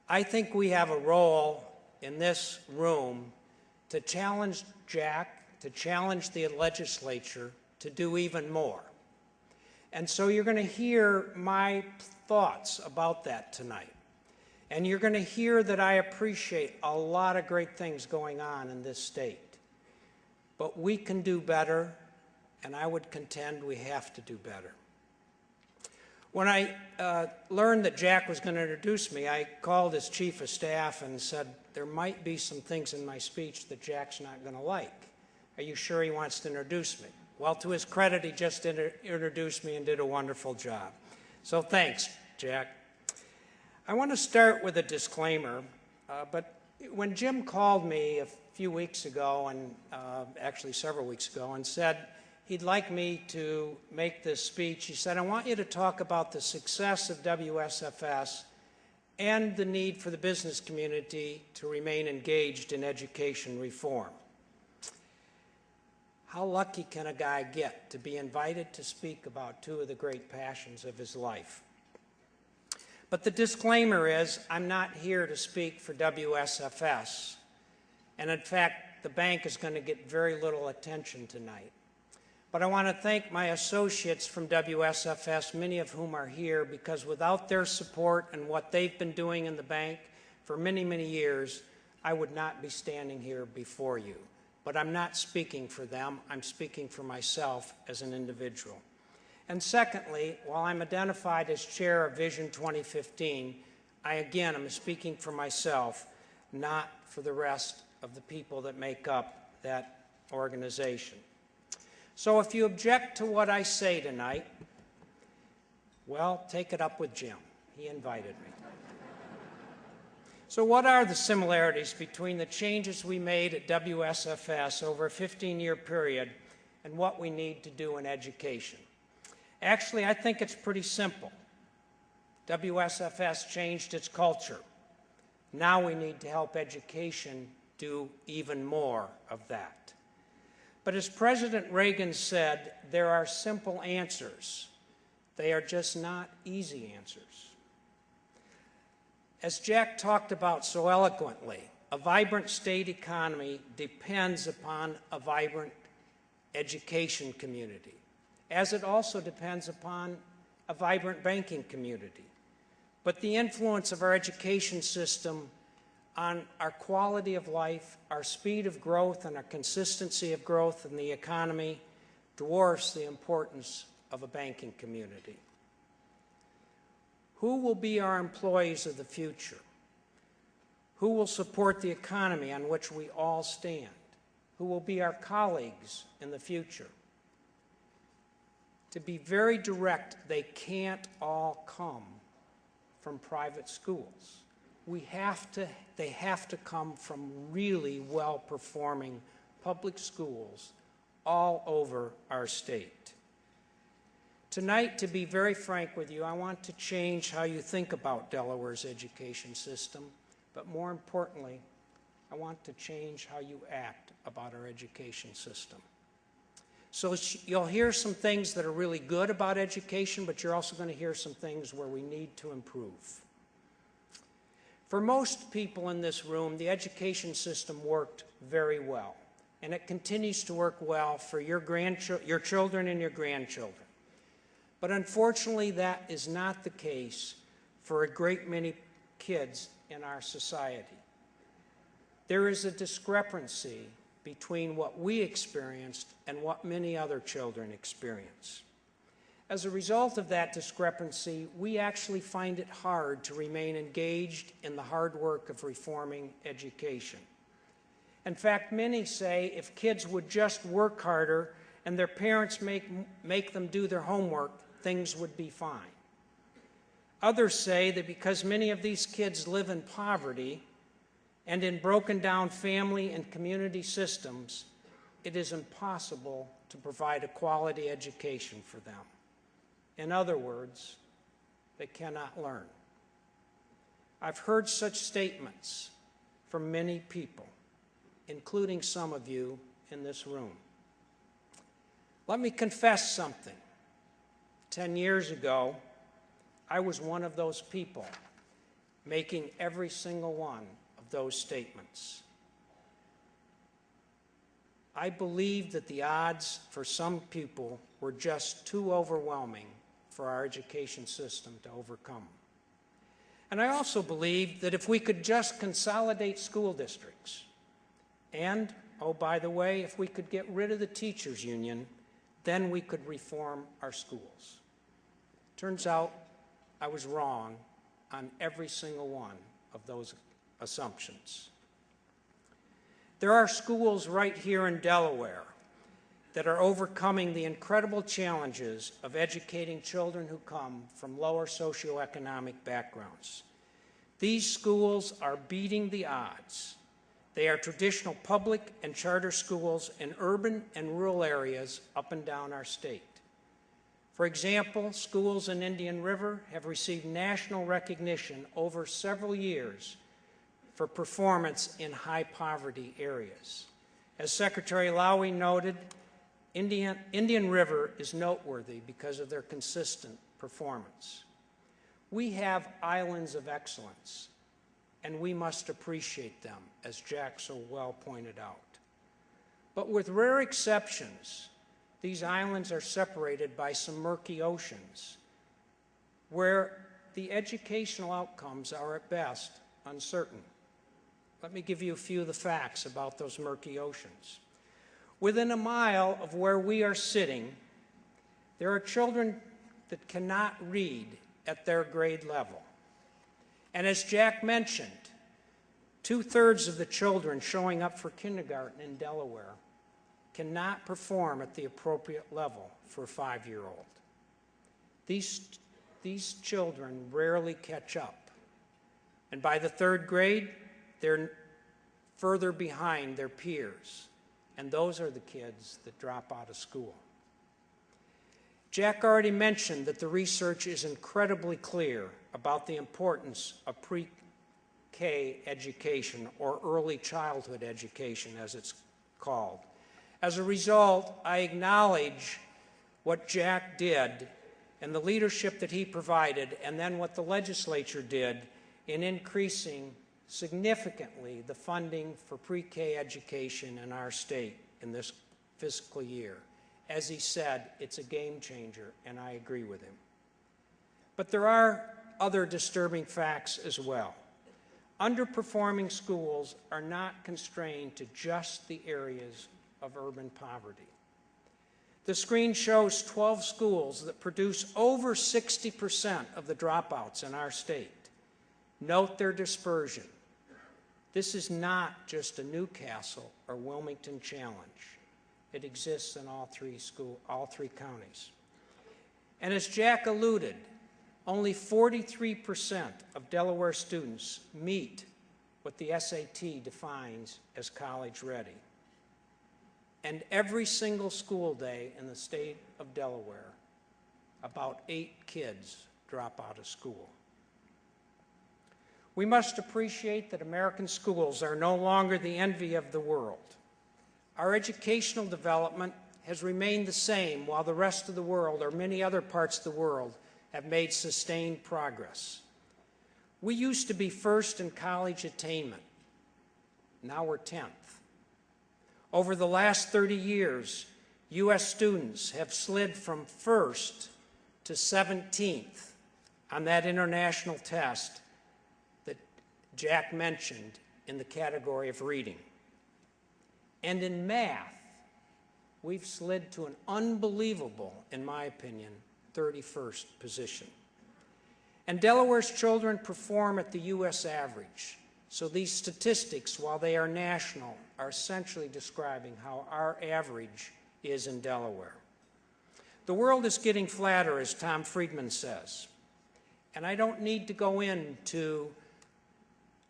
I think we have a role in this room to challenge Jack, to challenge the legislature to do even more. And so you're going to hear my thoughts about that tonight. And you're going to hear that I appreciate a lot of great things going on in this state. But we can do better, and I would contend we have to do better. When I learned that Jack was going to introduce me, I called his chief of staff and said, there might be some things in my speech that Jack's not going to like. Are you sure he wants to introduce me? Well, to his credit, he just introduced me and did a wonderful job. So thanks, Jack. I want to start with a disclaimer, but when Jim called me a few weeks ago, and actually several weeks ago, and said he'd like me to make this speech, he said, I want you to talk about the success of WSFS and the need for the business community to remain engaged in education reform. How lucky can a guy get to be invited to speak about two of the great passions of his life? But the disclaimer is, I'm not here to speak for WSFS. And in fact, the bank is going to get very little attention tonight. But I want to thank my associates from WSFS, many of whom are here, because without their support and what they've been doing in the bank for many, many years, I would not be standing here before you. But I'm not speaking for them. I'm speaking for myself as an individual. And secondly, while I'm identified as chair of Vision 2015, I again am speaking for myself, not for the rest of the people that make up that organization. So if you object to what I say tonight, well, take it up with Jim. He invited me. So what are the similarities between the changes we made at WSFS over a 15-year period and what we need to do in education? Actually, I think it's pretty simple. WSFS changed its culture. Now we need to help education do even more of that. But as President Reagan said, there are simple answers. They are just not easy answers. As Jack talked about so eloquently, a vibrant state economy depends upon a vibrant education community, as it also depends upon a vibrant banking community. But the influence of our education system on our quality of life, our speed of growth, and our consistency of growth in the economy dwarfs the importance of a banking community. Who will be our employees of the future? Who will support the economy on which we all stand? Who will be our colleagues in the future? To be very direct, they can't all come from private schools. They have to come from really well-performing public schools all over our state. Tonight, to be very frank with you, I want to change how you think about Delaware's education system, but more importantly, I want to change how you act about our education system. So you'll hear some things that are really good about education, but you're also going to hear some things where we need to improve. For most people in this room, the education system worked very well, and it continues to work well for your children and your grandchildren. But unfortunately, that is not the case for a great many kids in our society. There is a discrepancy between what we experienced and what many other children experience. As a result of that discrepancy, we actually find it hard to remain engaged in the hard work of reforming education. In fact, many say if kids would just work harder and their parents make them do their homework, things would be fine. Others say that because many of these kids live in poverty and in broken down family and community systems, it is impossible to provide a quality education for them. In other words, they cannot learn. I've heard such statements from many people, including some of you in this room. Let me confess something. 10 years ago, I was one of those people. making every single one of those statements. I believe that the odds for some people were just too overwhelming for our education system to overcome. And I also believe that if we could just consolidate school districts, and, oh, by the way, if we could get rid of the teachers' union, then we could reform our schools. Turns out I was wrong on every single one of those assumptions. There are schools right here in Delaware that are overcoming the incredible challenges of educating children who come from lower socioeconomic backgrounds. These schools are beating the odds. They are traditional public and charter schools in urban and rural areas up and down our state. For example, schools in Indian River have received national recognition over several years for performance in high-poverty areas. As Secretary Lowy noted, Indian River is noteworthy because of their consistent performance. We have islands of excellence, and we must appreciate them, as Jack so well pointed out. But with rare exceptions, these islands are separated by some murky oceans, where the educational outcomes are at best uncertain. Let me give you a few of the facts about those murky oceans. Within a mile of where we are sitting, there are children that cannot read at their grade level. And as Jack mentioned, 2/3 of the children showing up for kindergarten in Delaware cannot perform at the appropriate level for a 5-year-old. These children rarely catch up. And by the 3rd grade, they're further behind their peers. And those are the kids that drop out of school. Jack already mentioned that the research is incredibly clear about the importance of pre-K education, or early childhood education, as it's called. As a result, I acknowledge what Jack did and the leadership that he provided, and then what the legislature did in increasing significantly the funding for pre-K education in our state in this fiscal year. As he said, it's a game changer, and I agree with him. But there are other disturbing facts as well. Underperforming schools are not constrained to just the areas of urban poverty. The screen shows 12 schools that produce over 60% of the dropouts in our state. Note their dispersion. This is not just a Newcastle or Wilmington challenge. It exists in all three counties. And as Jack alluded, only 43% of Delaware students meet what the SAT defines as college ready. And every single school day in the state of Delaware, about 8 kids drop out of school. We must appreciate that American schools are no longer the envy of the world. Our educational development has remained the same while the rest of the world, or many other parts of the world, have made sustained progress. We used to be first in college attainment. Now we're 10th. Over the last 30 years, U.S. students have slid from first to 17th on that international test that Jack mentioned in the category of reading. And in math, we've slid to an unbelievable, in my opinion, 31st position. And Delaware's children perform at the U.S. average. So these statistics, while they are national, are essentially describing how our average is in Delaware. The world is getting flatter, as Tom Friedman says. And I don't need to go into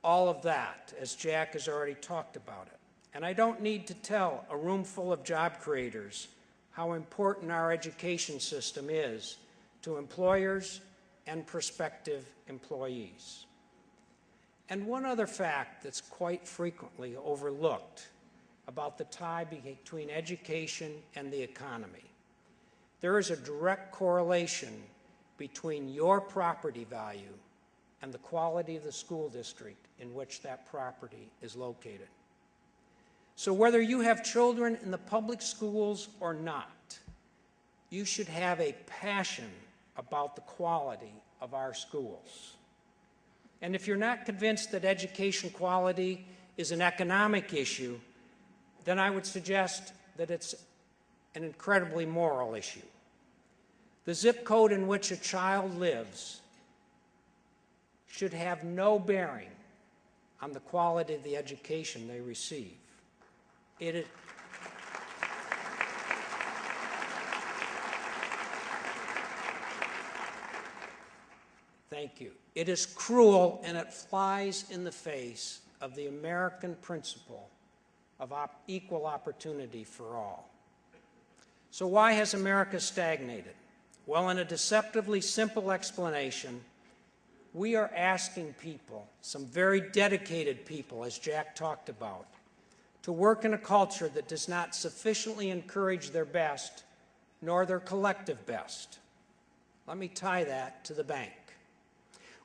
all of that, as Jack has already talked about it. And I don't need to tell a room full of job creators how important our education system is to employers and prospective employees. And one other fact that's quite frequently overlooked about the tie between education and the economy. There is a direct correlation between your property value and the quality of the school district in which that property is located. So whether you have children in the public schools or not, you should have a passion about the quality of our schools. And if you're not convinced that education quality is an economic issue, then I would suggest that it's an incredibly moral issue. The zip code in which a child lives should have no bearing on the quality of the education they receive. Thank you. It is cruel, and it flies in the face of the American principle of equal opportunity for all. So why has America stagnated? Well, in a deceptively simple explanation, we are asking people, some very dedicated people, as Jack talked about, to work in a culture that does not sufficiently encourage their best, nor their collective best. Let me tie that to the bank.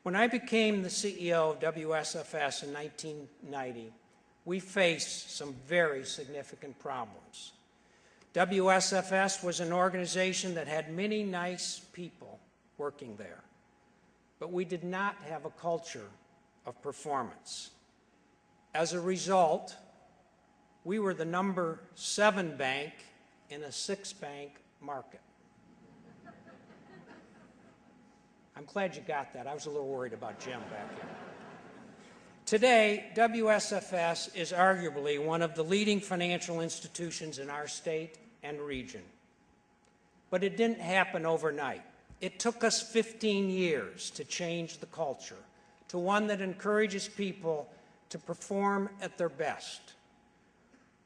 When I became the CEO of WSFS in 1990, we faced some very significant problems. WSFS was an organization that had many nice people working there, but we did not have a culture of performance. As a result, we were the number 7 bank in a 6-bank market. I'm glad you got that. I was a little worried about Jim back here. Today, WSFS is arguably one of the leading financial institutions in our state and region. But it didn't happen overnight. It took us 15 years to change the culture to one that encourages people to perform at their best.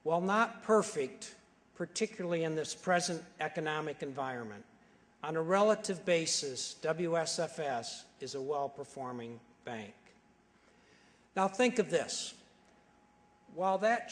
While not perfect, particularly in this present economic environment, on a relative basis, WSFS is a well-performing bank. Now think of this. While that